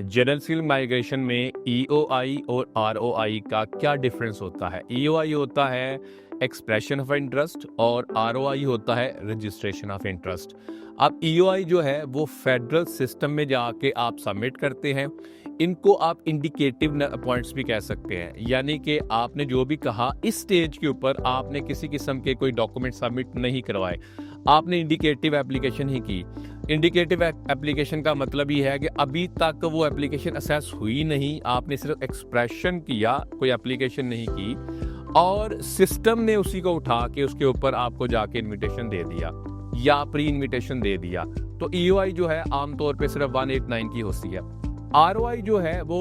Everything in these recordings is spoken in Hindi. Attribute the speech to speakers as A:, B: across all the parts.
A: जनरल सिविल माइग्रेशन में ईओआई और आरओआई का क्या डिफरेंस होता है? ईओआई होता है एक्सप्रेशन ऑफ इंटरेस्ट और आरओआई होता है रजिस्ट्रेशन ऑफ इंटरेस्ट। अब ईओआई जो है वो फेडरल सिस्टम में जाके आप सबमिट करते हैं। इनको आप इंडिकेटिव पॉइंट्स भी कह सकते हैं, यानी कि आपने जो भी कहा इस स्टेज के ऊपर आपने किसी किस्म के कोई डॉक्यूमेंट सबमिट नहीं करवाए, आपने इंडिकेटिव एप्लीकेशन ही की। इंडिकेटिव एप्लीकेशन का मतलब ये है कि अभी तक वो एप्लीकेशन असेस हुई नहीं, आपने सिर्फ एक्सप्रेशन किया, कोई एप्लीकेशन नहीं की, और सिस्टम ने उसी को उठा के उसके ऊपर आपको जाके इनविटेशन दे दिया या प्री इनविटेशन दे दिया। तो ईओआई जो है आमतौर पे सिर्फ 189 की होती है। आरओआई जो है वो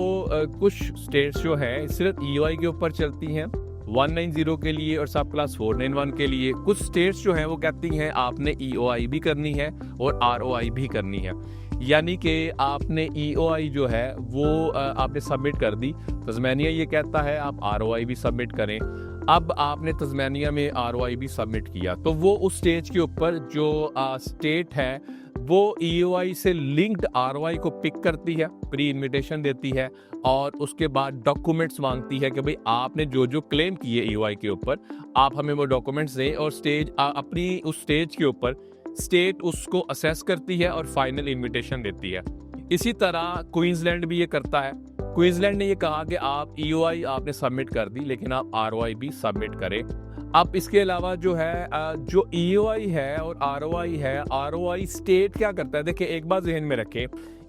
A: कुछ स्टेट्स जो है सिर्फ ईओआई के ऊपर चलती हैं 190 के लिए और सब क्लास 491 के लिए। कुछ स्टेट्स जो हैं वो कहती हैं आपने ईओआई भी करनी है और आरओआई भी करनी है, यानी कि आपने ईओआई जो है वो आपने सबमिट कर दी, तस्मानिया ये कहता है आप आरओआई भी सबमिट करें। अब आपने तस्मानिया में आरओआई भी सबमिट किया तो वो उस स्टेज के ऊपर जो स्टेट है वो ईओआई से लिंक्ड आरओआई को पिक करती है, प्री इनविटेशन देती है और उसके बाद डॉक्यूमेंट्स मांगती है कि भाई आपने जो जो क्लेम किए ईओआई के ऊपर आप हमें वो डॉक्यूमेंट्स दें, और स्टेज अपनी उस स्टेज के ऊपर स्टेट उसको असेस करती है और फाइनल इनविटेशन देती है। इसी तरह क्वींसलैंड भी ये करता है। क्वींसलैंड ने ये कहा कि आप ईओआई आपने सबमिट कर दी लेकिन आप आरओआई भी सबमिट करें। अब इसके अलावा जो है जो ईओआई है और आरओआई है, आरओआई स्टेट क्या करता है, देखिए एक बात ज़हन में रखें,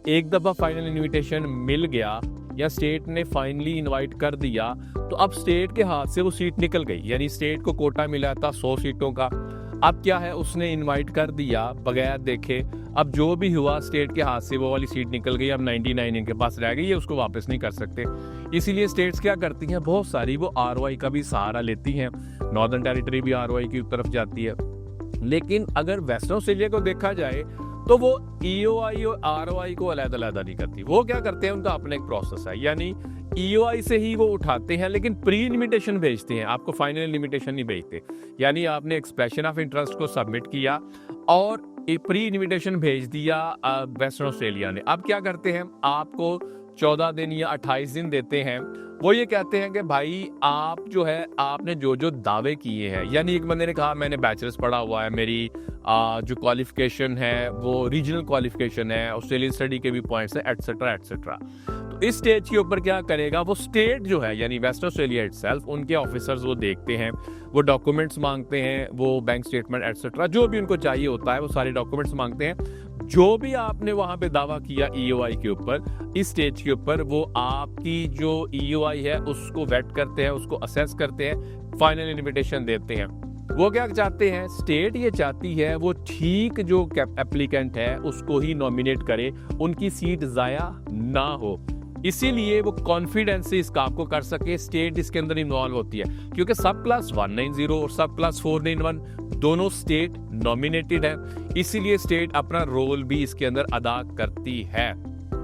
A: एक दफ़ा फाइनल इनविटेशन मिल गया या स्टेट ने फाइनली इनवाइट कर दिया तो अब स्टेट के हाथ से वो सीट निकल गई, यानी स्टेट को कोटा मिला था 100 सीटों का। अब क्या है, उसने इनवाइट कर दिया बगैर देखे, अब जो भी हुआ स्टेट के हाथ से वो वाली सीट निकल गई, अब 99 इनके पास रह गई है, उसको वापस नहीं कर सकते। इसीलिए स्टेट्स क्या करती हैं, बहुत सारी वो आरओआई का भी सहारा लेती हैं। नॉर्दर्न टेरिटरी भी आरओआई की तरफ जाती है, लेकिन अगर वेस्टर्न ऑस्ट्रेलिया को देखा जाए तो वो ईओआई और आरओआई को अलग-अलग नहीं करती। वो क्या करते हैं, उनका अपना एक प्रोसेस है, यानी ईओआई से ही वो उठाते हैं लेकिन प्री इनविटेशन भेजते हैं, आपको फाइनल इनविटेशन नहीं भेजते। यानी आपने एक्सप्रेशन ऑफ इंटरेस्ट को सबमिट किया और प्री इनविटेशन भेज दिया वेस्टर्न ऑस्ट्रेलिया ने। अब क्या करते हैं, आपको 14 दिन या 28 दिन देते हैं। वो ये कहते हैं कि भाई आप जो है आपने जो जो दावे किए हैं, यानी एक बंदे ने कहा मैंने बैचलर्स पढ़ा हुआ है, मेरी जो क्वालिफिकेशन है वो रीजनल क्वालिफिकेशन है, ऑस्ट्रेलियन स्टडी के भी पॉइंट्स है, एटसेट्रा एटसेट्रा। तो इस स्टेज के ऊपर क्या करेगा, वो स्टेट जो है यानी वेस्टर्न ऑस्ट्रेलिया इटसेल्फ, उनके ऑफिसर्स वो देखते हैं, वो डॉक्यूमेंट्स मांगते हैं, वो बैंक स्टेटमेंट एटसेट्रा जो भी उनको चाहिए होता है वो सारे डॉक्यूमेंट्स मांगते हैं। जो भी आपने वहां पे दावा किया ईओआई के ऊपर, इस स्टेज के ऊपर, वो आपकी जो ईओआई है उसको वेट करते हैं, उसको असेस करते हैं, फाइनल इनविटेशन देते हैं। वो क्या चाहते हैं, स्टेट ये चाहती है वो ठीक जो एप्लीकेंट है उसको ही नॉमिनेट करे, उनकी सीट जाया ना हो। इसीलिए वो कॉन्फिडेंस से इस काम को कर सके, स्टेट इसके अंदर इन्वॉल्व होती है, क्योंकि सब क्लास 190 और सब क्लास 491 दोनों स्टेट नॉमिनेटेड है, इसीलिए स्टेट अपना रोल भी इसके अंदर अदा करती है।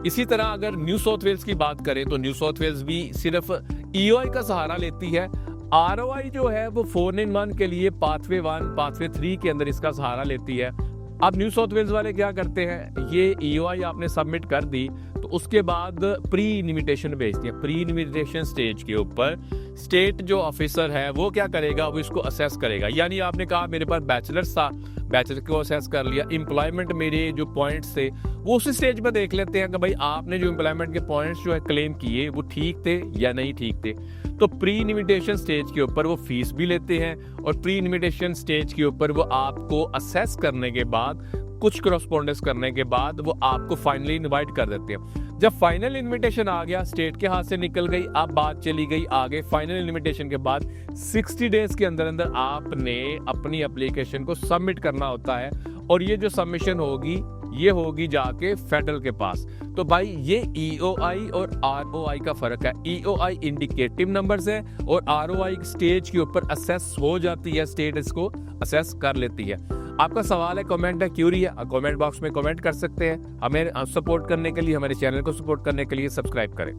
A: इसी तरह अगर न्यू साउथ वेल्स की बात करें तो न्यू साउथ वेल्स भी सिर्फ ईओआई का सहारा लेती है। आरओआई जो है वो 491 के लिए पाथवे 1 पाथवे 3 के अंदर इसका सहारा लेती है। अब न्यू साउथ वेल्स वाले क्या करते हैं, ये ईओआई आपने सबमिट कर दी तो उसके बाद प्री इनविटेशन भेजती है। प्री इनविटेशन स्टेज के ऊपर स्टेट जो ऑफिसर है वो क्या करेगा, वो इसको असेस करेगा। यानी आपने कहा मेरे पास बैचलर्स था, बैचलर को असेस कर लिया, एम्प्लॉयमेंट मेरे जो पॉइंट्स थे वो उसी स्टेज पर देख लेते हैं कि भाई आपने जो एम्प्लॉयमेंट के पॉइंट्स जो है क्लेम किए वो ठीक थे या नहीं ठीक थे। तो प्री इनविटेशन स्टेज के ऊपर वो फीस भी लेते हैं और प्री इनविटेशन स्टेज के ऊपर वो आपको असेस करने के बाद, कुछ करस्पॉन्डेंस करने के बाद वो आपको फाइनली इनवाइट कर देते हैं। जब फाइनल इनविटेशन आ गया, स्टेट के हाथ से निकल गई, अब बात चली गई आगे। फाइनल इनविटेशन के बाद 60 डेज के अंदर अंदर आपने अपनी एप्लीकेशन को सबमिट करना होता है, और ये जो सबमिशन होगी ये होगी जाके फेडरल के पास। तो भाई ये ईओआई और आरओआई का फर्क है। ईओआई इंडिकेटिव नंबर्स है और आरओआई स्टेज के ऊपर असेस हो जाती है, स्टेट इसको असेस कर लेती है। आपका सवाल है, कमेंट है, क्यूरी है, कमेंट बॉक्स में कमेंट कर सकते हैं। हमें सपोर्ट करने के लिए, हमारे चैनल को सपोर्ट करने के लिए सब्सक्राइब करें।